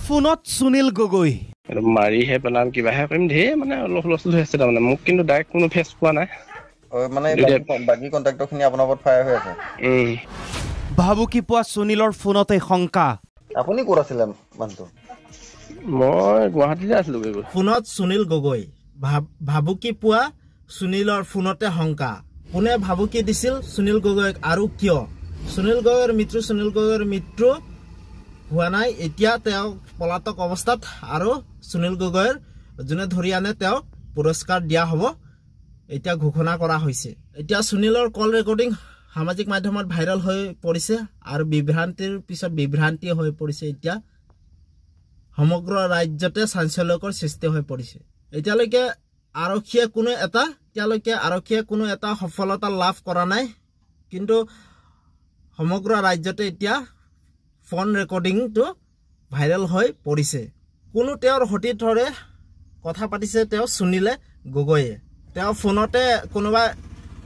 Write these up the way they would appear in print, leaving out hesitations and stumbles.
ফোনত সুনীল গগৈ মাৰিহে পেলাম কিবাহে কৰিম ধেৰ মানে অলপ হুলস্থুল হৈ আছে তাৰমানে মোক কিন্তু ডাইৰেক্ট কোনো ফেচ পোৱা নাই মানে বাকি কন্টাক্টৰখিনি আপোনাৰ ওপৰত ফায়াৰ হৈ আছে ভাবুকি পোৱা সুনীলৰ ফোনতে শংকা আপুনি ক'ত আছিলে মানুহটো মই গুৱাহাটীতে আছিলো ফোনত সুনীল গগৈ ভাবুকি পোৱা সুনীলৰ ফোনতে শংকা কোনে ভাবুকি দিছিল সুনীল গগৈক আৰু কিয় সুনীল গগৈৰ মৃত্যু হোৱা নাই এতিয়া তেওঁ পলাতক অৱস্থাত আৰু সুনীল গগৈৰ যোনে ধৰি আনে তেওঁক পুৰস্কাৰ দিয়া হ'ব এতিয়া ঘোষণা কৰা হৈছে এতিয়া সুনীলৰ কল ৰেকৰ্ডিং সামাজিক মাধ্যমত ভাইৰেল হৈ পৰিছে আৰু বিভ্ৰান্তিৰ পিছত বিভ্ৰান্তি হৈ পৰিছে এতিয়া সমগ্ৰ ৰাজ্যতে চাঞ্চল্যকৰ সৃষ্টি হৈ পৰিছে এতিয়ালৈকে আৰক্ষীয়ে কোনো এটা সফলতা লাভ কৰা নাই কিন্তু সমগ্ৰ ৰাজ্যতে এতিয়া ফোন ৰেকৰ্ডিংটো ভাইৰেল হৈ পৰিছে কোনো তেওঁৰ সতীৰ্থৰে কথা পাতিছে তেওঁ সুনীলে গগৈয়ে তেওঁ ফোনতে কোনোবা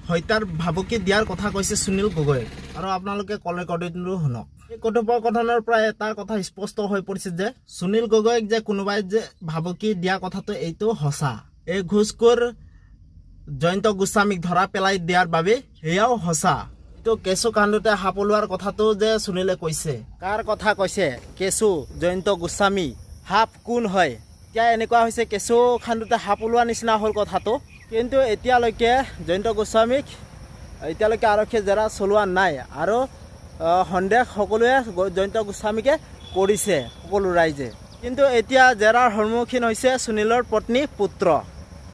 হত্যাৰ ভাবুকি দিয়াৰ কথা কৈছে সুনীল গগৈ আৰু আপোনালোকে কল ৰেকৰ্ডিংটো শুনক এই কথোপকথনৰ পৰা এটা কথা স্পষ্ট হৈ পৰিছে যে সুনীল গগৈক যে কোনোবাই যে ভাবুকি দিয়া কথাটো এইটো সঁচা এই ঘুষখোৰ জয়ন্ত গোস্বামীক ধৰা পেলাই দিয়াৰ বাবে এয়াও সঁচা তো কেশু কাণ্ডতে হাপলোৱাৰ কথাটো যে সুনীলে কৈছে কাৰ কথা কৈছে কেশু জয়ন্ত গোস্বামী হাপ কোন হয় এতিয়া এনেকুৱা হৈছে কেশু কাণ্ডতে হাপলোৱাৰ নিচিনা হ'ল কথাটো কিন্তু এতিয়ালৈকে জয়ন্ত গোস্বামীক এতিয়ালৈকে আৰক্ষীয়ে জেৰা চলোৱা নাই আৰু সন্দেহ সকলোৱে জয়ন্ত গোস্বামীকে কৰিছে সকলো ৰাইজে কিন্তু এতিয়া জেৰাৰ সন্মুখীন হৈছে সুনীলৰ পত্নী পুত্ৰ